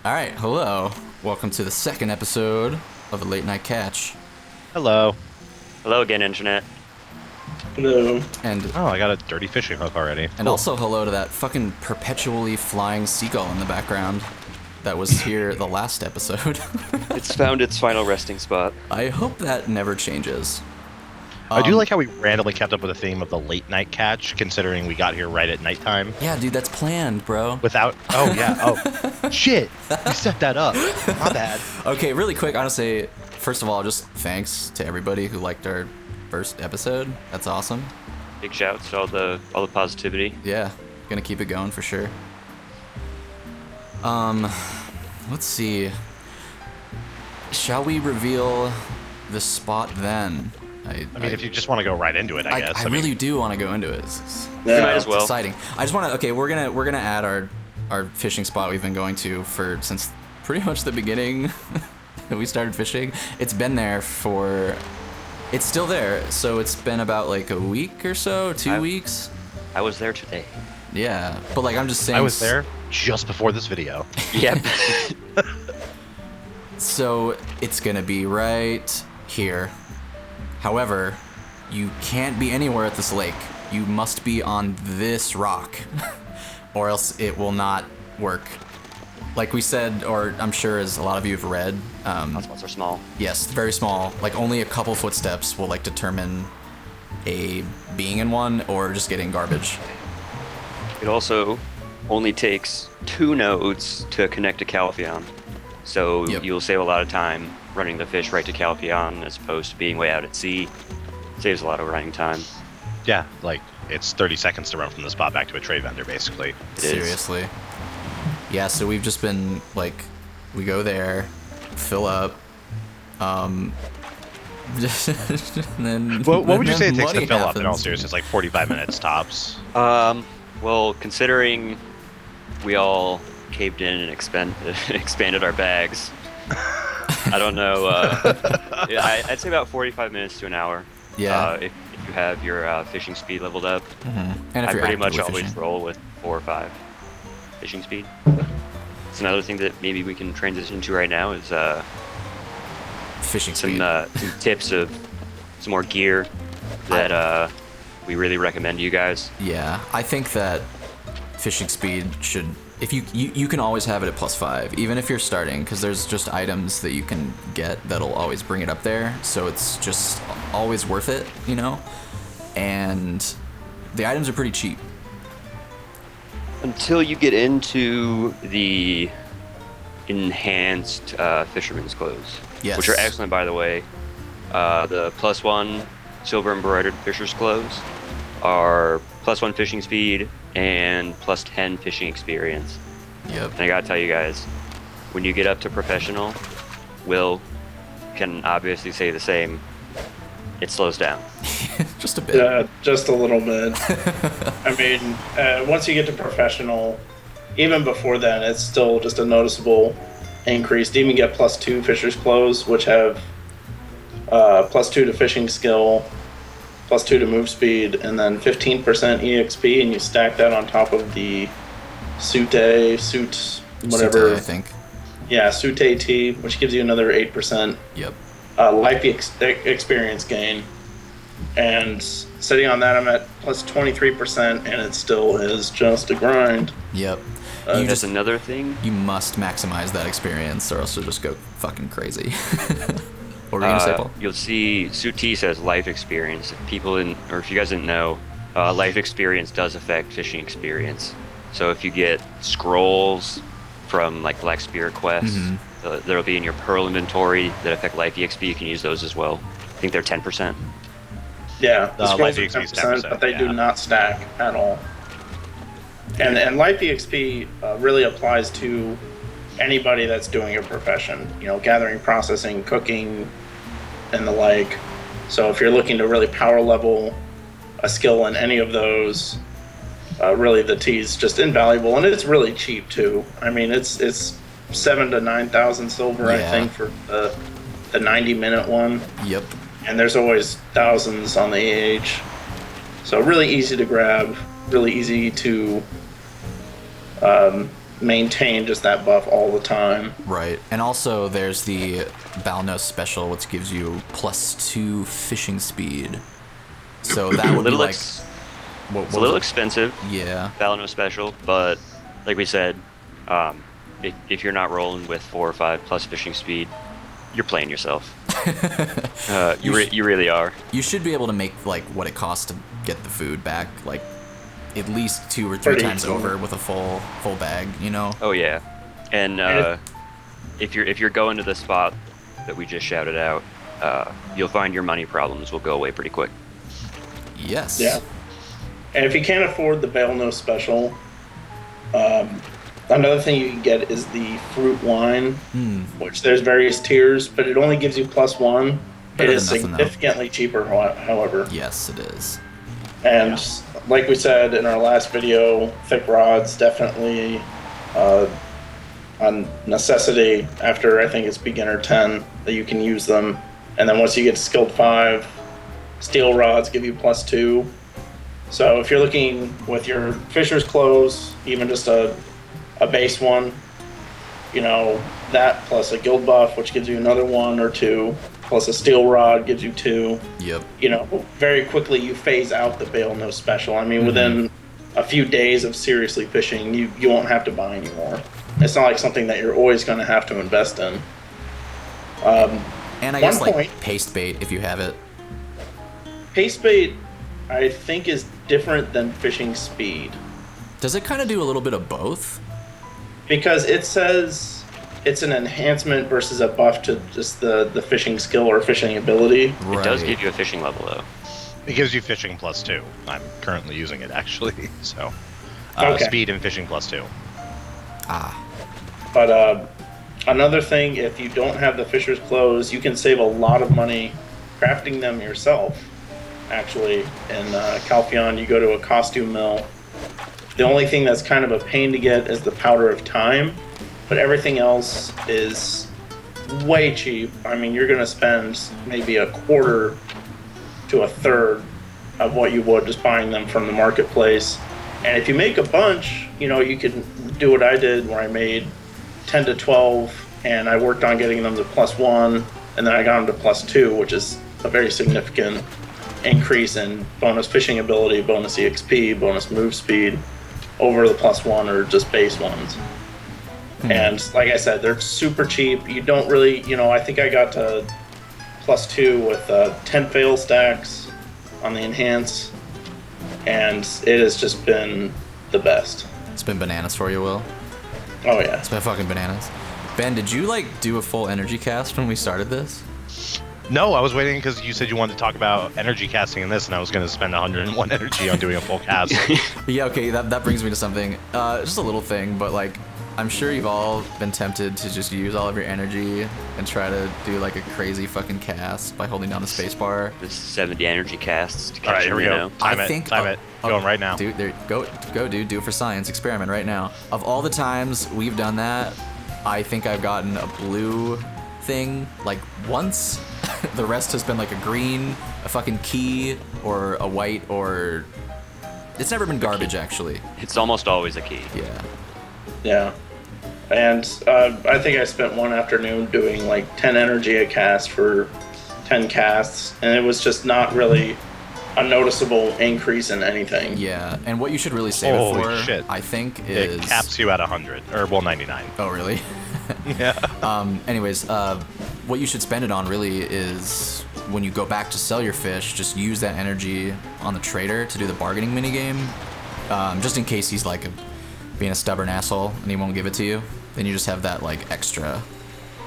All right, hello. Welcome to the second episode of the Late Night Catch. Hello. Hello again, Internet. Hello. And Oh, I got a dirty fishing hook already. and also hello to that fucking perpetually flying seagull in the background that was here the last episode. It's found its final resting spot. I hope that never changes. I do like how we randomly kept up with the theme of the late night catch, considering we got here right at nighttime. Yeah, dude, that's planned, bro. Without... Oh, yeah. Oh, shit. We set that up. My bad. Okay, really quick, I want to say, first of all, just thanks to everybody who liked our first episode. That's awesome. Big shouts to all the positivity. Yeah, gonna keep it going for sure. Let's see. Shall we reveal the spot then? I mean, if you just want to go right into it, I guess. I really do want to go into it. It's You might as well. exciting. I just want to. Okay, we're gonna add our fishing spot we've been going to since pretty much the beginning that we started fishing. It's been there for. It's still there, so it's been about like a week or so, 2 weeks. I was there today. Yeah, but like I'm just saying. I was there just before this video. Yep. So it's gonna be right here. However, you can't be anywhere at this lake. You must be on this rock, or else it will not work. Like we said, or I'm sure as a lot of you have read, Hotspots are small. yes, very small. Like only a couple footsteps will like determine a being in one or just getting garbage. It also only takes 2 nodes to connect to Calpheon. So Yep. you'll save a lot of time running the fish right to Calpheon as opposed to being way out at sea. Saves a lot of running time. Yeah, like, it's 30 seconds to run from the spot back to a trade vendor, basically. It is. Seriously. Yeah, so we've just been like, we go there, fill up, and then. What would you say it takes to money fill up in all happens. seriousness? Like 45 minutes tops? Well, considering we all caved in and expanded our bags, I don't know. Yeah, I'd say about 45 minutes to an hour. Yeah. If you have your fishing speed leveled up. And if I you're pretty much actively always fishing. roll with 4 or 5 fishing speed. It's another thing that maybe we can transition to right now is Fishing some speed. some tips of some more gear that we really recommend to you guys. Yeah, I think that fishing speed should. If you can always have it at +5, even if you're starting, because there's just items that you can get that'll always bring it up there. So it's just always worth it, you know. And the items are pretty cheap. Until you get into the enhanced fisherman's clothes, Yes. which are excellent, by the way. The +1 silver embroidered fisher's clothes are +1 fishing speed and +10 fishing experience. Yep. And I gotta tell you guys, when you get up to professional, Will can obviously say the same. It slows down. Just a bit. Yeah, just a little bit. I mean, once you get to professional, even before then, it's still just a noticeable increase. To even get +2 fisher's clothes, which have +2 to fishing skill, +2 to move speed, and then 15% EXP, and you stack that on top of the suit, whatever. Sute, I think. Yeah, suit T, which gives you another 8%. Yep. Life experience gain, and sitting on that I'm at +23%, and it still is just a grind. Yep. Uh, You That's just another thing. you must maximize that experience, or else you'll just go fucking crazy. What were you gonna say, Paul? You'll see Suti says life experience. If if you guys didn't know, life experience does affect fishing experience. So if you get scrolls from like Black Spirit quests, that'll be in your Pearl inventory that affect life EXP. You can use those as well. I think they're 10%. Yeah, the scrolls life are EXP is 10%, but they do yeah. not stack at all. And life EXP really applies to anybody that's doing a profession, you know, gathering, processing, cooking, and the like. So if you're looking to really power level a skill in any of those, really the T is just invaluable, and it's really cheap too. I mean, it's 7,000 to 9,000 silver, I Yeah. think, for the 90-minute one, Yep. and there's always thousands on the AH. So really easy to grab, really easy to maintain just that buff all the time. Right. And also there's the Balnos special, which gives you +2 fishing speed. So that would be like... It's a little expensive. Yeah. Valeno special, but like we said, if you're not rolling with 4 or 5 plus fishing speed, you're playing yourself. You really are. You should be able to make like what it costs to get the food back, like at least 2 or 3 Pretty times easily. over with a full bag, you know? Oh yeah, and if you're going to the spot that we just shouted out, you'll find your money problems will go away pretty quick. Yes. Yeah. And if you can't afford the Balno special, another thing you can get is the fruit wine, which there's various tiers, but it only gives you +1. Better It is than nothing, though. significantly cheaper, however. Yes, it is. And like we said in our last video, thick rods definitely a necessity after I think it's beginner 10 that you can use them. And then once you get to skilled 5, steel rods give you +2. So if you're looking with your fisher's clothes, even just a base one, you know, that plus a guild buff, which gives you another 1 or 2, plus a steel rod gives you 2. Yep. You know, very quickly you phase out the Balno special. I mean, within a few days of seriously fishing, you won't have to buy anymore. It's not like something that you're always going to have to invest in. And I guess One like point- paste bait if you have it. Paste bait, I think, is different than fishing speed. Does it kind of do a little bit of both? Because it says it's an enhancement versus a buff to just the fishing skill or fishing ability. Right. It does give you a fishing level though. It gives you fishing +2. I'm currently using it actually, so Okay. speed and fishing +2. Ah. But another thing, if you don't have the fisher's clothes, you can save a lot of money crafting them yourself. Actually, in Calpheon, you go to a costume mill. The only thing that's kind of a pain to get is the powder of time, but everything else is way cheap. I mean, you're going to spend maybe a quarter to a third of what you would just buying them from the marketplace. And if you make a bunch, you know, you can do what I did where I made 10 to 12 and I worked on getting them to +1 and then I got them to +2, which is a very significant increase in bonus fishing ability, bonus EXP, bonus move speed over the +1 or just base ones. And like I said, they're super cheap. You don't really, you know, I think I got to +2 with 10 fail stacks on the enhance, and it has just been the best. It's been bananas for you, Will. Oh yeah. It's been fucking bananas. Ben, did you like do a full energy cast when we started this? No, I was waiting because you said you wanted to talk about energy casting in this, and I was going to spend 101 energy on doing a full cast. Yeah, okay, that brings me to something. Just a little thing, but like, I'm sure you've all been tempted to just use all of your energy and try to do like a crazy fucking cast by holding down the space bar. There's 70 energy casts to catch All right, here we you go. know. Time it. Going right now. Dude, go, dude. Do it for science. Experiment right now. Of all the times we've done that, I think I've gotten a blue thing like once. The rest has been like a green, a fucking key, or a white, or it's never been garbage actually. It's almost always a key. Yeah. Yeah. And I think I spent one afternoon doing like 10 energy a cast for 10 casts, and it was just not really a noticeable increase in anything. Yeah, and what you should really save it Holy for, shit. I think, is... It caps you at 100, or well, 99. Oh, really? Yeah. Anyways, what you should spend it on really is when you go back to sell your fish, just use that energy on the trader to do the bargaining minigame. Just in case he's like being a stubborn asshole and he won't give it to you. Then you just have that like extra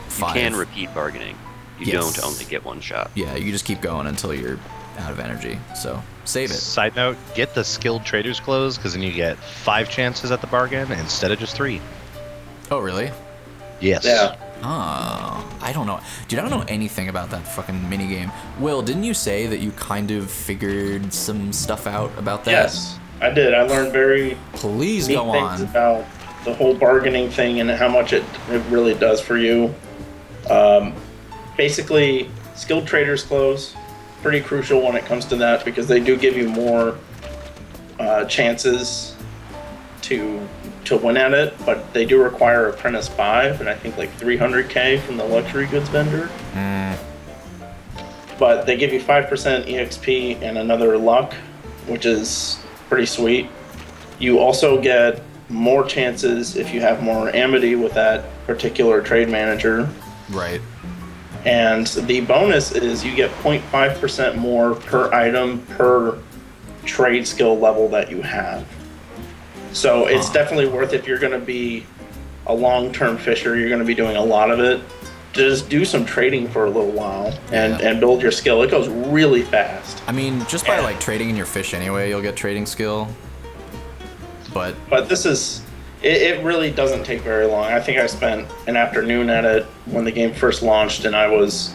5. You can repeat bargaining. You Yes. don't only get one shot. Yeah, you just keep going until you're out of energy. So save it. Side note, get the skilled trader's clothes, because then you get 5 chances at the bargain instead of just 3. Oh, really? Yes. Yeah. Oh, I don't know. Dude, I don't know anything about that fucking minigame. Will, didn't you say that you kind of figured some stuff out about that? Yes, I did. I learned very Please neat go things on. about the whole bargaining thing and how much it really does for you. Basically, skilled traders clothes, pretty crucial when it comes to that, because they do give you more chances to to win at it, but they do require Apprentice 5 and I think like 300k from the luxury goods vendor. But they give you 5% EXP and another luck, which is pretty sweet. You also get more chances if you have more amity with that particular trade manager. Right. And the bonus is you get 0.5% more per item per trade skill level that you have. So it's definitely worth, if you're going to be a long-term fisher, you're going to be doing a lot of it, just do some trading for a little while and build your skill. It goes really fast. I mean, just by like trading in your fish anyway, you'll get trading skill. But this is, it really doesn't take very long. I think I spent an afternoon at it when the game first launched, and I was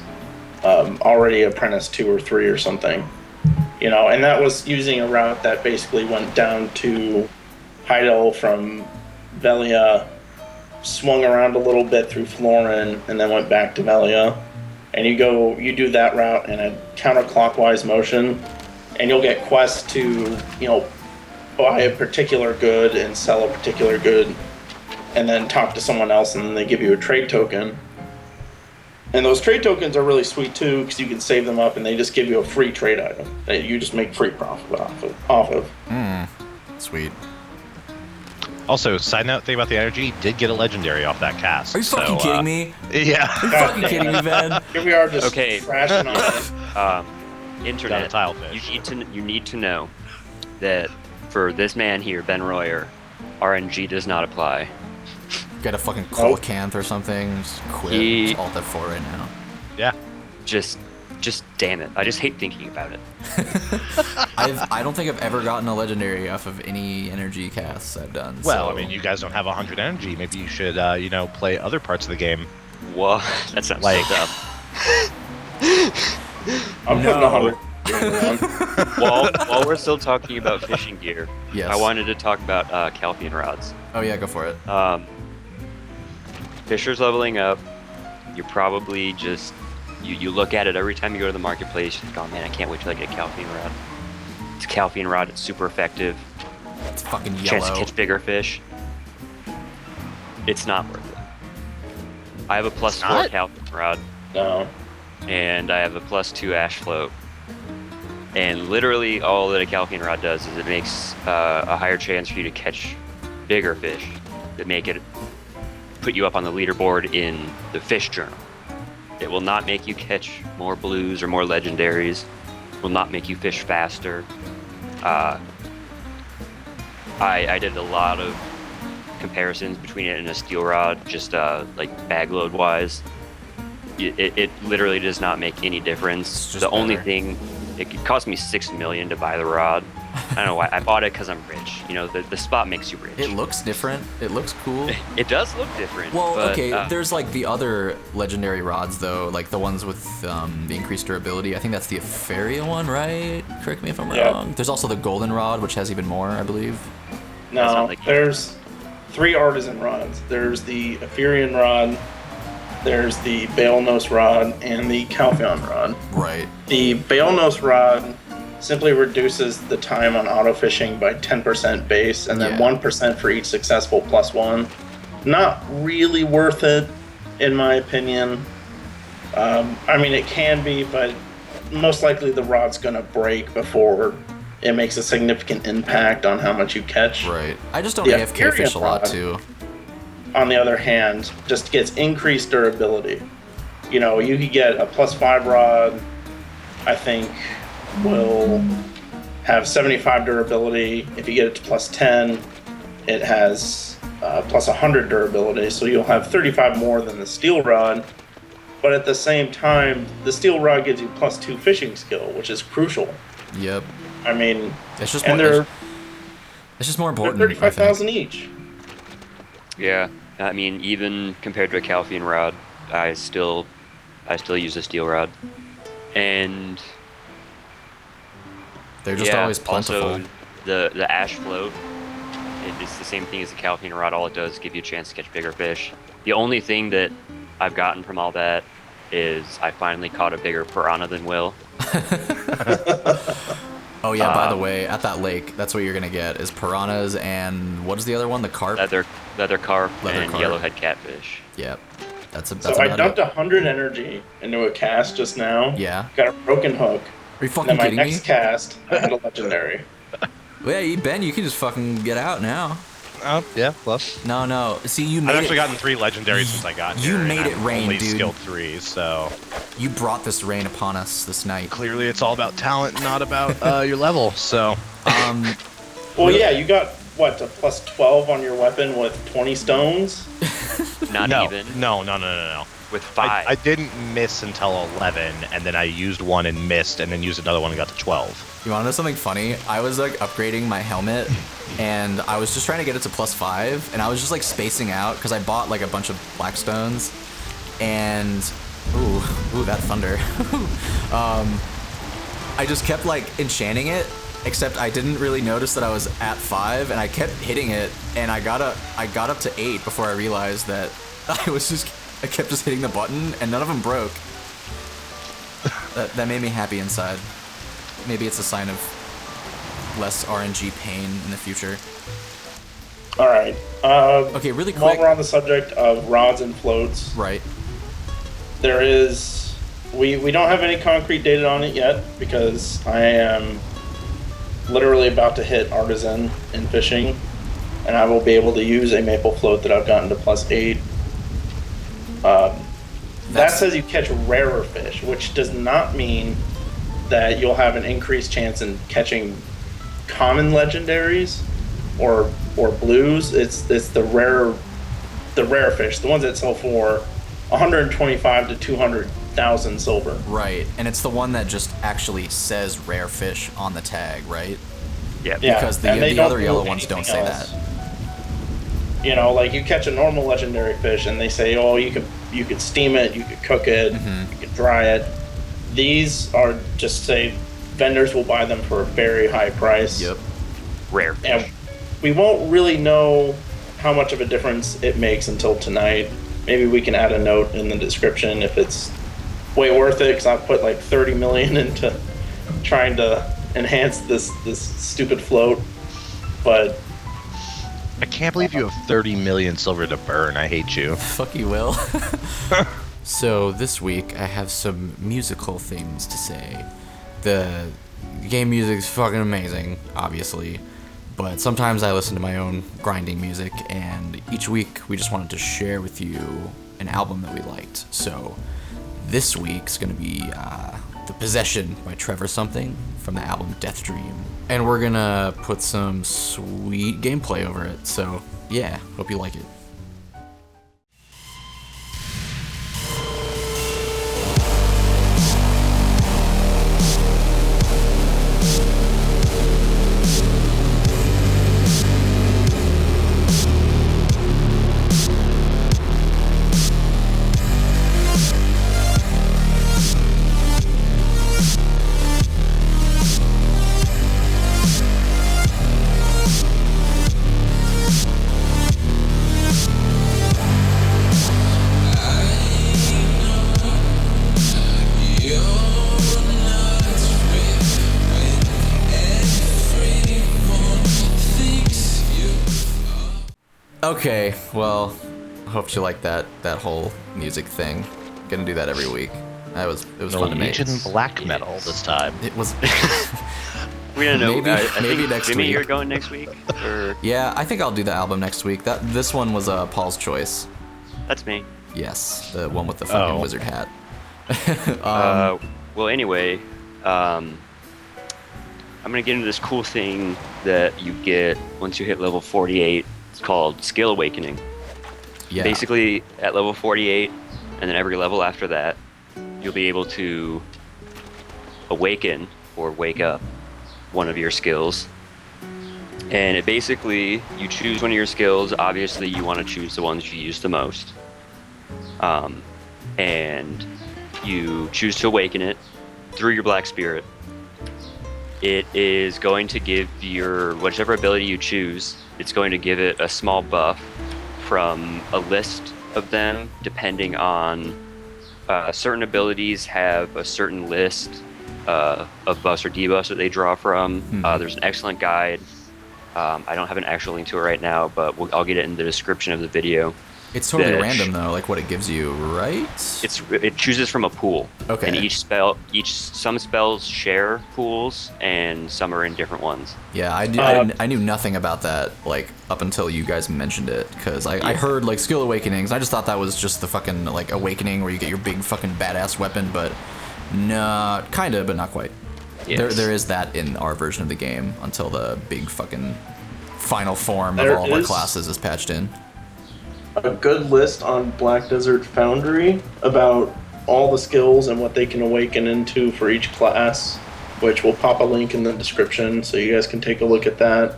already Apprentice 2 or 3 or something. You know, and that was using a route that basically went down to Heidel from Velia, swung around a little bit through Florin, and then went back to Velia. And you do that route in a counterclockwise motion, and you'll get quests to, you know, buy a particular good and sell a particular good, and then talk to someone else, and then they give you a trade token. And those trade tokens are really sweet too, because you can save them up, and they just give you a free trade item that you just make free profit off of. Sweet. Also, side note thing about the energy, did get a legendary off that cast. Are you fucking kidding me? Yeah. Are you fucking kidding me, man? Here we are just Okay. crashing on it. Internet. Got a tilefish. You need to know that for this man here, Ben Royer, RNG does not apply. Get a fucking Colacanth or something. Just quit. It's Alt F4 right now. Yeah. Just damn it. I just hate thinking about it. I don't think I've ever gotten a legendary off of any energy casts I've done. Well, so. I mean, you guys don't have 100 energy. Maybe you should, play other parts of the game. Whoa, that sounds Like- so dumb. I'm putting 100. While we're still talking about fishing gear, Yes. I wanted to talk about Calpian rods. Oh yeah, go for it. Fishers leveling up, you're probably just you look at it every time you go to the marketplace. You think, oh man, I can't wait till I get a Calpian rod. It's a Calpian rod. It's super effective. It's fucking yellow. Chance to catch bigger fish. It's not worth it. I have a +4 not? Calpian rod, No. and I have a +2 ash float. And literally all that a Calpian rod does is it makes a higher chance for you to catch bigger fish that make it put you up on the leaderboard in the fish journal. It will not make you catch more blues or more legendaries. It will not make you fish faster. I did a lot of comparisons between it and a steel rod, just like bag load wise. It literally does not make any difference. It's just The only better. thing, it cost me $6 million to buy the rod. I don't know why. I bought it because I'm rich. You know, the spot makes you rich. It looks different. It looks cool. It does look different. Well, but, okay, there's like the other legendary rods though, like the ones with the increased durability. I think that's the Etheria one, right? Correct me if I'm Yeah. wrong. There's also the golden rod, which has even more, I believe. That's No, not like- there's 3 artisan rods. There's the Epherian rod, there's the Baelnos rod, and the Calphion rod. Right. The Baelnos rod simply reduces the time on auto fishing by 10% base, and then Yeah. 1% for each successful +1. Not really worth it, in my opinion. I mean, it can be, but most likely the rod's gonna break before it makes a significant impact on how much you catch. Right. I just don't Yeah, AFK fish a lot rod. too. On the other hand, just gets increased durability. You know, you could get a +5 rod, I think, will have 75 durability. If you get it to +10, it has +100 durability, so you'll have 35 more than the steel rod. But at the same time, the steel rod gives you +2 fishing skill, which is crucial. Yep. I mean, It's just and more. they're It's just more they're important. I think. 35,000 each. Yeah, I mean, even compared to a Calphian rod, I still use a steel rod, and They're just always plentiful. Also, the ash float, it's the same thing as the Calphian rod. All it does is give you a chance to catch bigger fish. The only thing that I've gotten from all that is I finally caught a bigger piranha than Will. Oh yeah, by the way, at that lake, that's what you're gonna get is piranhas and what is the other one? The carp. Leather carp and carp. yellowhead catfish. Yep. That's So about I dumped it. 100 energy into a cast just now. Yeah. Got a broken hook. Are you fucking And then my kidding me? next cast, I had a legendary. Well, yeah, Ben, you can just fucking get out now. Oh, yeah, plus. No. See, you made I've actually it. gotten 3 legendaries since I got You here. and made it I'm rain, only dude. skilled 3, so You brought this rain upon us this night. clearly it's all about talent, not about your level. So Well, yeah, you got, what, a plus 12 on your weapon with 20 stones? Not no, even. no. With 5. I didn't miss until 11, and then I used one and missed, and then used another one and got to 12. You want to know something funny? I was like upgrading my helmet, and I was just trying to get it to +5, and I was just like spacing out because I bought like a bunch of black stones, and ooh, that thunder. I just kept like enchanting it, except I didn't really notice that I was at 5, and I kept hitting it, and I got up to 8 before I realized that I kept just hitting the button, and none of them broke. That made me happy inside. Maybe it's a sign of less RNG pain in the future. All right. Okay, really While quick. we're on the subject of rods and floats, Right. there is... We don't have any concrete data on it yet because I am literally about to hit Artisan in fishing, and I will be able to use a maple float that I've gotten to +8. That says you catch rarer fish, which does not mean that you'll have an increased chance in catching common legendaries or blues. It's the rare fish, the ones that sell for 125 to 200,000 silver. Right, and it's the one that just actually says rare fish on the tag, right? Yeah. Yeah, Because and they the don't other do yellow ones don't say anything else. that. You know, like you catch a normal legendary fish and they say, oh, you could steam it, you could cook it, you could dry it. These are just say vendors will buy them for a very high price. Yep. Rare fish. And we won't really know how much of a difference it makes until tonight. Maybe we can add a note in the description if it's way worth it, because I've put like 30 million into trying to enhance this stupid float. But I can't believe you have 30 million silver to burn. I hate you. Fuck you, Will. So this week I have some musical things to say. The game music is fucking amazing, obviously, but sometimes I listen to my own grinding music, and each week we just wanted to share with you an album that we liked. So this week's gonna be The Possession by Trevor Something from the album Death Dream, and we're gonna put some sweet gameplay over it. So yeah, hope you like it. Okay, well, I hope you like that whole music thing. Gonna do that every week. It was fun to make. Norwegian black metal this time. It was. We don't know. Maybe- I maybe think, next Jimmy, week. you're going next week? Or Yeah, I think I'll do the album next week. This one was Paul's choice. that's me. Yes, the one with the fucking Oh. wizard hat. Well, anyway, I'm gonna get into this cool thing that you get once you hit level 48. It's called Skill Awakening. Yeah. Basically, at level 48, and then every level after that, you'll be able to awaken or wake up one of your skills. And it basically, you choose one of your skills. Obviously, you want to choose the ones you use the most. And you choose to awaken it through your Black Spirit. It is going to give your, whichever ability you choose, it's going to give it a small buff from a list of them, depending on certain abilities have a certain list of buffs or debuffs that they draw from. There's an excellent guide. I don't have an actual link to it right now, but I'll get it in the description of the video. It's totally random though, like what it gives you, right? It chooses from a pool. Okay. And some spells share pools, and some are in different ones. Yeah, I knew nothing about that, like, up until you guys mentioned it, because I heard, like, skill awakenings. I just thought that was just the fucking, like, awakening where you get your big fucking badass weapon, but no, kinda, but not quite. Yes. There is that in our version of the game until the big fucking final form of all of our classes is patched in. A good list on Black Desert Foundry about all the skills and what they can awaken into for each class, which we'll pop a link in the description so you guys can take a look at that.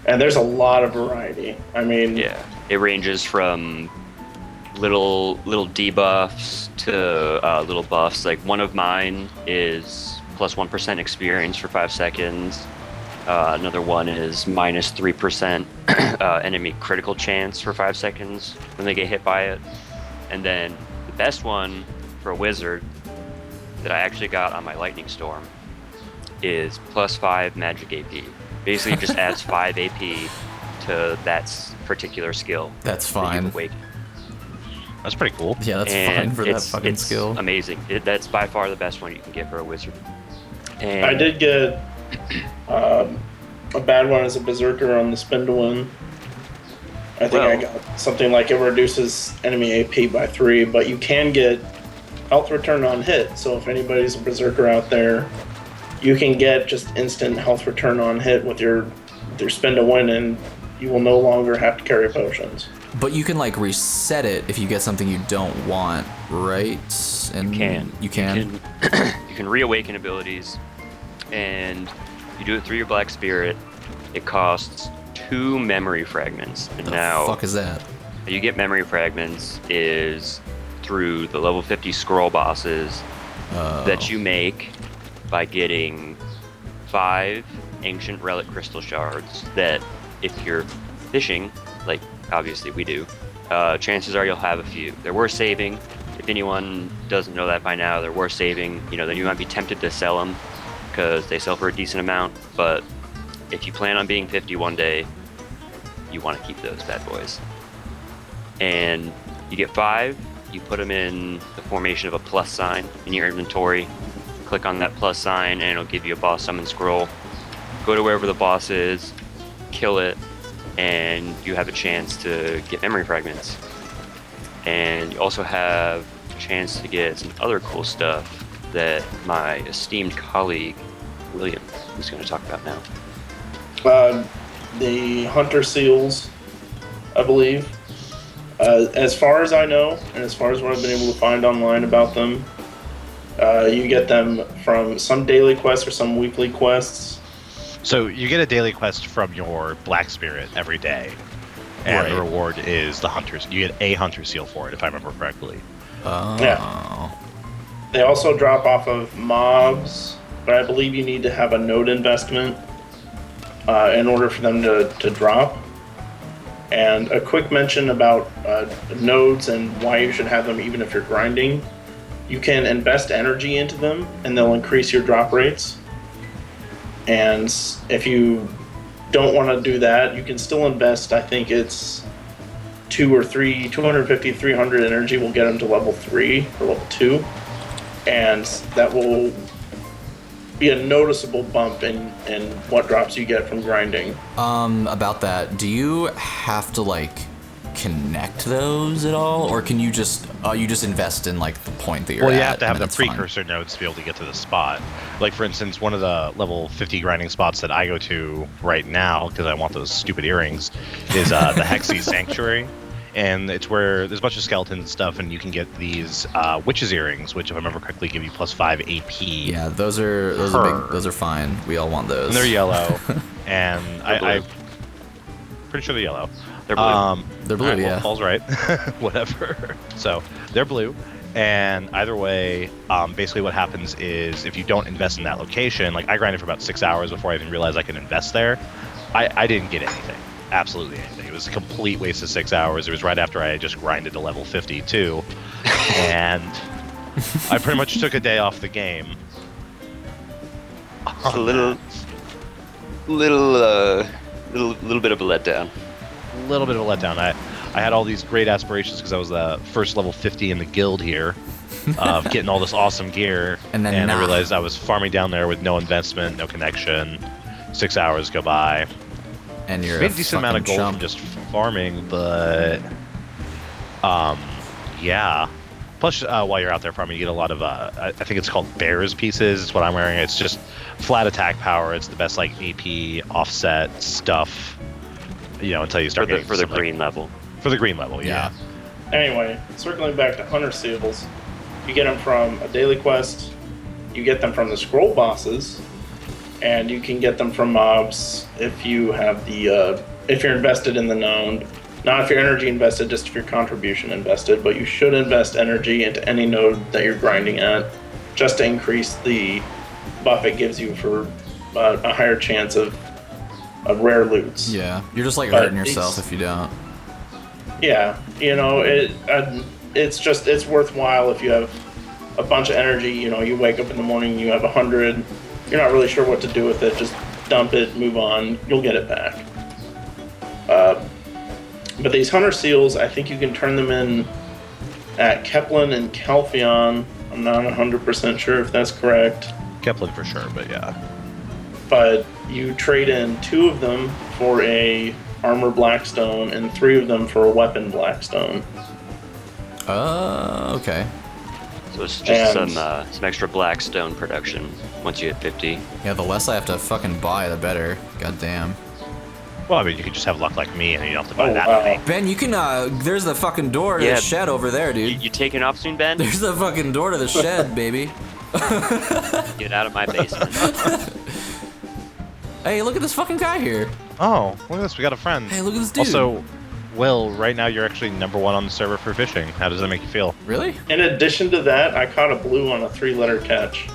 And there's a lot of variety. I mean, yeah, it ranges from little debuffs to little buffs. Like one of mine is plus 1% experience for 5 seconds. Another one is minus 3% enemy critical chance for 5 seconds when they get hit by it. And then the best one for a wizard that I actually got on my lightning storm is plus 5 magic AP. Basically just adds 5 AP to that particular skill. That's fine. That's pretty cool. Yeah, that's fine for that fucking skill. Amazing. That's by far the best one you can get for a wizard. And I did get a bad one as a berserker on the Spindlewin. I think I got something like it reduces enemy AP by 3, but you can get health return on hit. So if anybody's a berserker out there, you can get just instant health return on hit with your Spindlewin, and you will no longer have to carry potions. But you can, like, reset it if you get something you don't want, right? And you can you can reawaken abilities, and you do it through your Black Spirit. It costs 2 memory fragments. And now, the fuck is that? How you get memory fragments is through the level 50 scroll bosses that you make by getting 5 ancient relic crystal shards that, if you're fishing, like obviously we do, chances are you'll have a few. They're worth saving. If anyone doesn't know that by now, they're worth saving. You know, then you might be tempted to sell them because they sell for a decent amount, but if you plan on being 50 one day, you want to keep those bad boys. And you get 5, you put them in the formation of a plus sign in your inventory, click on that plus sign, and it'll give you a boss summon scroll. Go to wherever the boss is, kill it, and you have a chance to get memory fragments. And you also have a chance to get some other cool stuff that my esteemed colleague William is going to talk about now. The hunter seals, I believe. As far as I know, and as far as what I've been able to find online about them, you get them from some daily quests or some weekly quests. So you get a daily quest from your Black Spirit every day, and the reward is the hunters. You get a hunter seal for it, if I remember correctly. Oh. Yeah. They also drop off of mobs, but I believe you need to have a node investment in order for them to drop. And a quick mention about nodes and why you should have them even if you're grinding. You can invest energy into them, and they'll increase your drop rates. And if you don't want to do that, you can still invest, I think it's 250, 300 energy will get them to level 3 or level 2. And that will be a noticeable bump in what drops you get from grinding. About that, do you have to, like, connect those at all, or can you just invest in, like, the point that you're at? Well, you have to have the and then it's precursor nodes to be able to get to the spot. Like, for instance, one of the level 50 grinding spots that I go to right now, because I want those stupid earrings, is the Hexy Sanctuary. And it's where there's a bunch of skeletons and stuff, and you can get these witch's earrings, which, if I remember correctly, give you plus 5 AP. Yeah, those are fine. We all want those. And they're yellow, and I'm pretty sure they're yellow. They're blue. They're blue, right, yeah. Well, Paul's right. Whatever. So they're blue, and either way, basically what happens is if you don't invest in that location, like I grinded for about 6 hours before I even realized I could invest there. I didn't get anything. Absolutely anything. It was a complete waste of 6 hours. It was right after I had just grinded to level 52, and I pretty much took a day off the game It's a little bit of a letdown. A little bit of a letdown. I had all these great aspirations because I was the first level 50 in the guild here, of getting all this awesome gear, And then I realized I was farming down there with no investment, no connection. 6 hours go by. And you're Made a decent amount of gold chump. from just farming, but yeah. Plus, while you're out there farming, you get a lot of I think it's called bears pieces. It's what I'm wearing. It's just flat attack power. It's the best like AP offset stuff. Until you start For the green level. For the green level, yeah. Anyway, circling back to hunter seals, you get them from a daily quest. You get them from the scroll bosses, and you can get them from mobs if you have the if you're invested in the node. Not if you're energy invested, just if you're contribution invested, but you should invest energy into any node that you're grinding at, just to increase the buff it gives you for a higher chance of rare loots. Yeah, you're just like But hurting yourself if you don't. Yeah, it's worthwhile if you have a bunch of energy. You wake up in the morning, you have 100, you're not really sure what to do with it, just dump it, move on, you'll get it back. But these hunter seals, I think you can turn them in at Keplen and Calpheon. I'm not 100% sure if that's correct. Kepler for sure, but yeah. But you trade in 2 of them for a armor blackstone and 3 of them for a weapon blackstone. Okay. So it's just And- some extra blackstone production once you hit 50. Yeah, the less I have to fucking buy, the better. God damn. Well, I mean, you could just have luck like me, and you don't have to buy Oh, that wow. many. Ben, you can, there's the fucking door to Yeah. the shed over there, dude. You taking off soon, Ben? There's the fucking door to the shed, baby. Get out of my basement. Hey, look at this fucking guy here. Oh, look at this. We got a friend. Hey, look at this dude. Also, Will, right now you're actually #1 on the server for fishing. How does that make you feel? Really? In addition to that, I caught a blue on a 3-letter catch.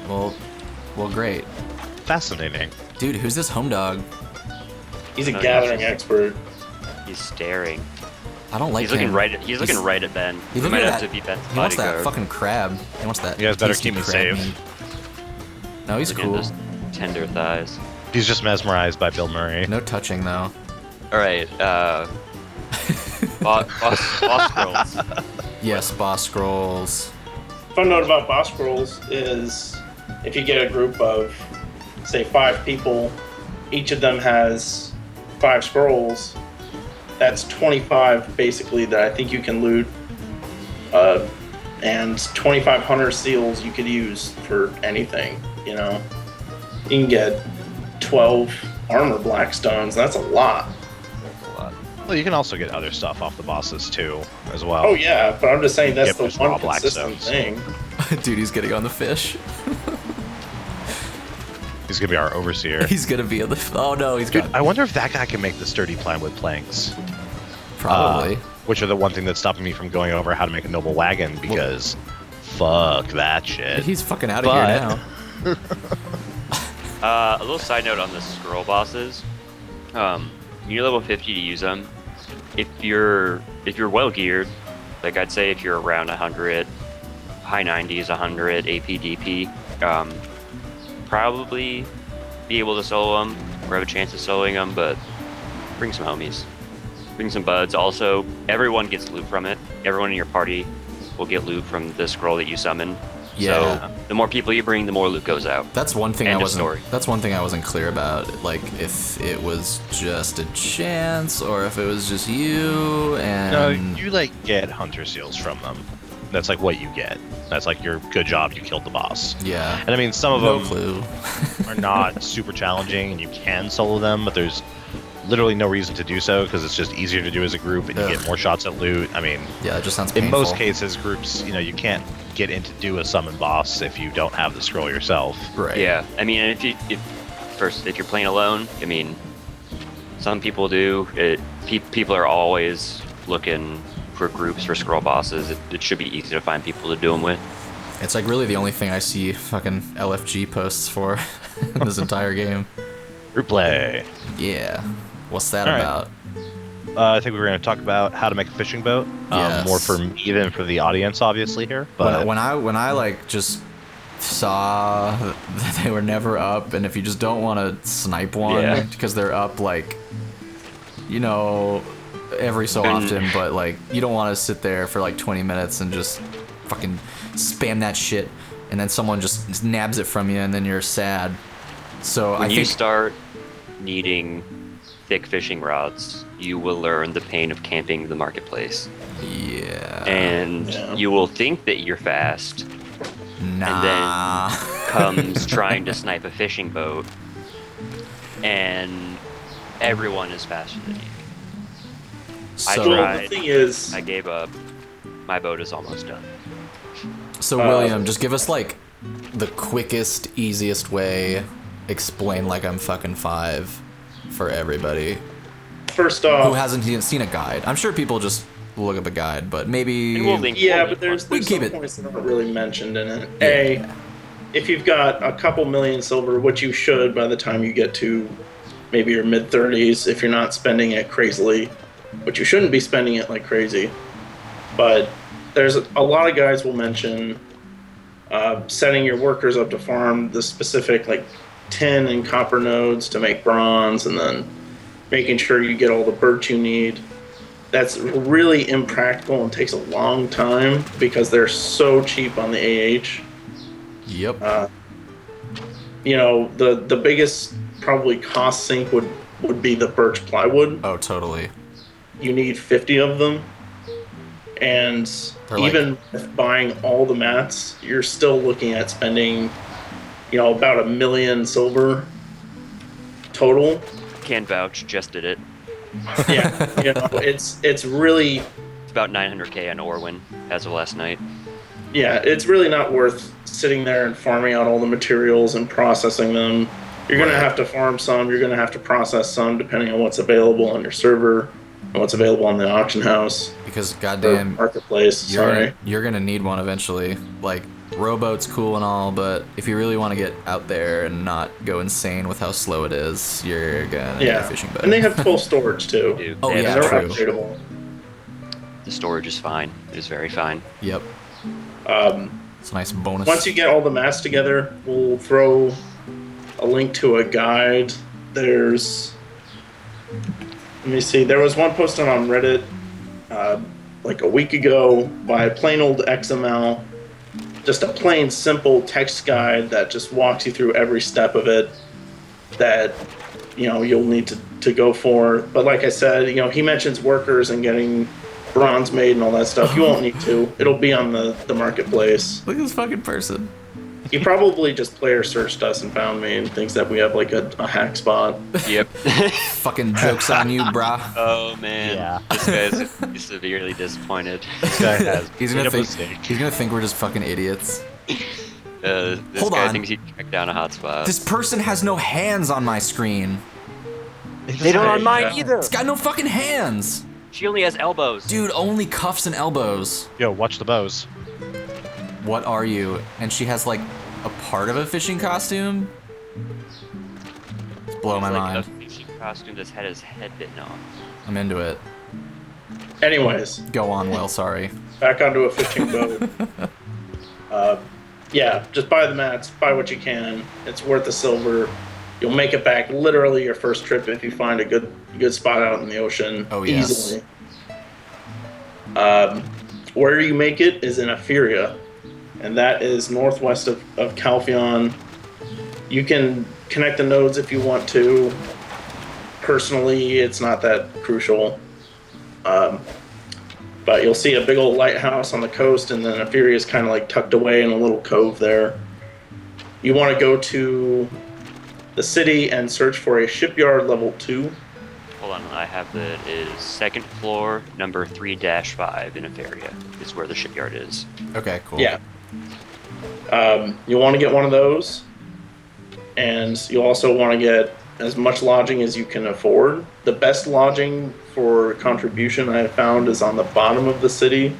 Well, great. Fascinating. Dude, who's this home dog? He's a No, gathering he's- expert. He's staring. I don't like He's looking him. right. He's looking right at Ben. He's He looking might at have that. to be Ben's He wants that bodyguard. fucking crab. He wants that. You guys better tasty keep me crab safe. meat. No, he's Look at cool. those tender thighs. He's just mesmerized by Bill Murray. No touching though. All right. Boss scrolls. Yes, boss scrolls. Fun note about boss scrolls is if you get a group of, say, 5 people, each of them has 5 scrolls. That's 25 basically that I think you can loot, and 25 hunter seals you could use for anything. You can get 12 armor blackstones. That's a lot. Well, you can also get other stuff off the bosses too, as well. Oh yeah, but I'm just saying that's Yep, the just one raw consistent blackstones. thing. Dude, he's getting on the fish. He's gonna be our overseer. He's gonna be on the. Oh no, he's Dude, got. I wonder if that guy can make the sturdy plywood planks. Probably. Which are the one thing that's stopping me from going over how to make a noble wagon, because fuck that shit. He's fucking out of here But- now. A little side note on the scroll bosses. You're level 50 to use them. If you're well geared, like I'd say if you're around 100, high 90s, 100 AP DP, probably be able to solo them or have a chance of soloing them. But bring some homies, bring some buds. Also, everyone gets loot from it. Everyone in your party will get loot from the scroll that you summon. Yeah. So the more people you bring, the more loot goes out. That's one thing End I of wasn't. story. That's one thing I wasn't clear about. Like if it was just a chance, or if it was just you and. No, you like get hunter seals from them. That's like what you get. That's like your good job. You killed the boss. Yeah. And I mean, some of No them clue. are not super challenging, and you can solo them, but there's literally no reason to do so because it's just easier to do as a group, and you Ugh. get more shots at loot. I mean, Yeah, it just sounds in painful. most cases, groups, you can't get in to do a summon boss if you don't have the scroll yourself. Right. Yeah, I mean, if you're playing alone, I mean, some people do. People are always looking for groups for scroll bosses. It should be easy to find people to do them with. It's like really the only thing I see fucking LFG posts for in this entire game. Group play. Yeah. What's that All right. about? I think we were going to talk about how to make a fishing boat. Yes. More for me than for the audience, obviously here. But When I like just saw that they were never up, and if you just don't want to snipe one because they're up, like, you know, every so often, but like you don't want to sit there for like 20 minutes and just fucking spam that shit, and then someone just nabs it from you, and then you're sad. So when you start needing thick fishing rods, you will learn the pain of camping the marketplace. Yeah. And you will think that you're fast. Nah. And then comes trying to snipe a fishing boat, and everyone is faster than you. So, I tried. The thing is, I gave up. My boat is almost done. So William, just give us like the quickest, easiest way. Explain like I'm fucking 5 for everybody first off, who hasn't even seen a guide. I'm sure people just look up a guide, but maybe. And we'll link but there's some points that aren't really mentioned in it. Yeah. If you've got a couple million silver, which you should by the time you get to maybe your mid-30s, if you're not spending it crazily, but you shouldn't be spending it like crazy. But there's a lot of guys will mention setting your workers up to farm the specific like tin and copper nodes to make bronze, and then making sure you get all the birch you need. That's really impractical and takes a long time because they're so cheap on the AH. Yep. You know, the biggest probably cost sink would be the birch plywood. Oh, totally. You need 50 of them. And even with buying all the mats, you're still looking at spending, you know, about 1 million silver total. Can vouch, just did it. Yeah, you know, it's really... It's about 900k on Orwin as of last night. Yeah, it's really not worth sitting there and farming out all the materials and processing them. You're going to have to farm some, you're going to have to process some, depending on what's available on your server and what's available on the auction house. Because goddamn, marketplace. You're gonna need one eventually. Like, rowboat's cool and all, but if you really want to get out there and not go insane with how slow it is, you're gonna need a fishing boat. And they have full storage too. Dude, oh yeah, they're true. upgradable. The storage is fine. It is very fine. Yep. It's a nice bonus. Once you get all the mats together, we'll throw a link to a guide. Let me see. There was one posted on Reddit like a week ago by plain old XML. Just a plain, simple text guide that just walks you through every step of it that, you know, you'll need to go for. But like I said, you know, he mentions workers and getting bronze made and all that stuff. You won't need to. It'll be on the marketplace. Look at this fucking person. He probably just player searched us and found me and thinks that we have like a hack spot. Yep. Fucking joke's on you, brah. Oh man. Yeah. This guy's severely disappointed. This guy has He's made gonna a think mistake. he's gonna think we're just fucking idiots. This Hold guy on. thinks he tracked down a hotspot. This person has no hands on my screen. They don't on mine either. It's got no fucking hands. She only has elbows. Dude, only cuffs and elbows. Yo, watch the bows. What are you? And she has like a part of a fishing costume? It's blowing my like mind. a fishing costume that's had his head bitten off. I'm into it. Anyways, Go on, Will, sorry. back onto a fishing boat. Yeah, just buy the mats, buy what you can. It's worth the silver. You'll make it back literally your first trip if you find a good spot out in the ocean. Oh, yes. Easily. Where you make it is in Etheria, and that is northwest of Calphion. You can connect the nodes if you want to. Personally, it's not that crucial. But you'll see a big old lighthouse on the coast, and then Etheria is kind of like tucked away in a little cove there. You want to go to the city and search for a shipyard level 2. Hold on, I have that is second floor, number 3-5 in Etheria. Is where the shipyard is. Okay, cool. Yeah. You'll want to get one of those, and you'll also want to get as much lodging as you can afford. The best lodging for contribution I have found is on the bottom of the city.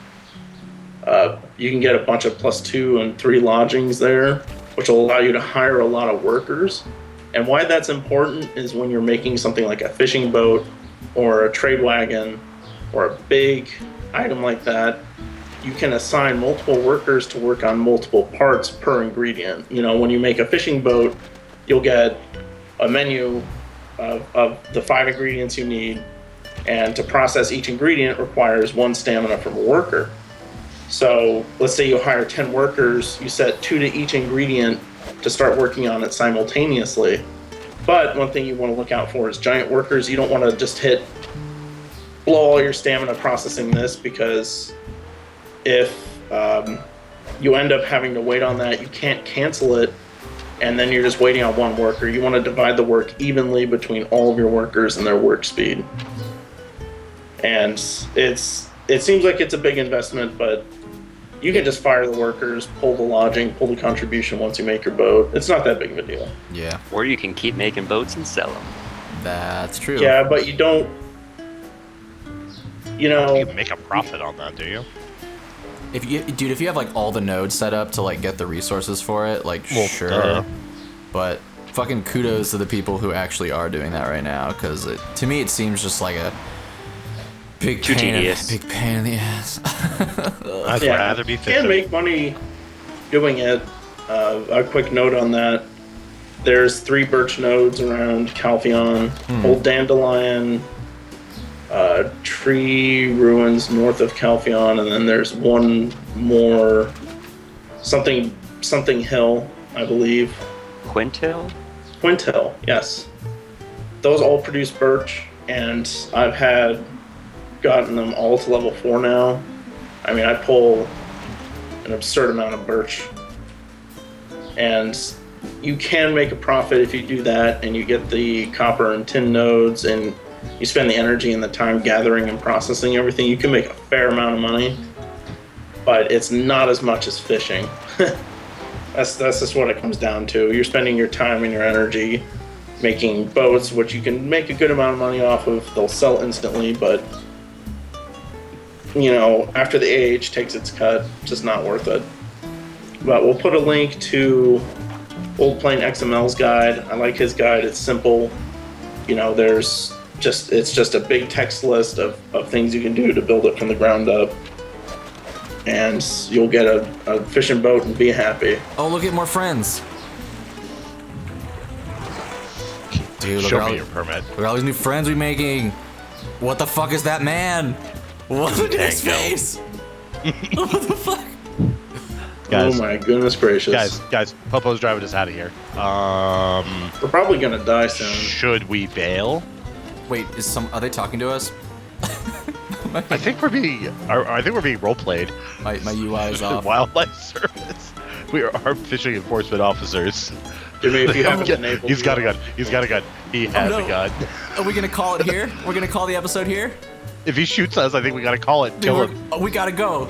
You can get a bunch of +2 and 3 lodgings there, which will allow you to hire a lot of workers. And why that's important is when you're making something like a fishing boat or a trade wagon or a big item like that, you can assign multiple workers to work on multiple parts per ingredient. You know, when you make a fishing boat, you'll get a menu of the 5 ingredients you need, and to process each ingredient requires 1 stamina from a worker. So let's say you hire 10 workers, you set 2 to each ingredient to start working on it simultaneously. But one thing you want to look out for is giant workers. You don't want to just blow all your stamina processing this, because if you end up having to wait on that, you can't cancel it, and then you're just waiting on 1 worker. You want to divide the work evenly between all of your workers and their work speed. And it seems like it's a big investment, but you can just fire the workers, pull the lodging, pull the contribution once you make your boat. It's not that big of a deal. Yeah. Or you can keep making boats and sell them. That's true. Yeah, but you don't. You know, You make a profit on that, do you? If you have like all the nodes set up to like get the resources for it, like sure. But fucking kudos to the people who actually are doing that right now, because to me it seems just like a big pain in the ass. I'd rather be you fishing. can make money doing it. A quick note on that: there's 3 birch nodes around Calpheon, Old Dandelion, tree ruins north of Calpheon, and then there's 1 more, something hill, I believe. Quintil? Quintil, yes. Those all produce birch, and I've gotten them all to level 4 now. I mean, I pull an absurd amount of birch, and you can make a profit if you do that, and you get the copper and tin nodes, and you spend the energy and the time gathering and processing everything. You can make a fair amount of money, but it's not as much as fishing. That's just what it comes down to. You're spending your time and your energy making boats, which you can make a good amount of money off of. They'll sell instantly, but you know, after the AH takes its cut, it's just not worth it. But we'll put a link to Old Plane XML's guide. I like his guide. It's simple. You know, it's just a big text list of things you can do to build it from the ground up. And you'll get a fishing boat and be happy. Oh, look at more friends. Dude, Show me your permit. Look at all these new friends we're making. What the fuck is that man? What in his face? What the fuck? Guys, oh my goodness gracious. Guys, Popo's driving us out of here. We're probably gonna die soon. Should we bail? Wait, are they talking to us? I think we're being role played. My UI is off. Wildlife Service. We are armed fishing enforcement officers. Jimmy, if you haven't enabled, He's got a gun. He's got a gun. He has a gun. Are we gonna call it here? We're gonna call the episode here? If he shoots us, I think we gotta call it. Kill him. We gotta go.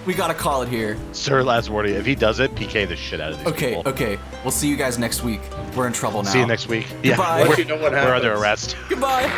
We gotta call it here. Sir, last warning. If he does it, PK the shit out of these people. Okay. We'll see you guys next week. We're in trouble now. See you next week. Goodbye. Yeah, Let you know what we're under happens. arrest. Goodbye.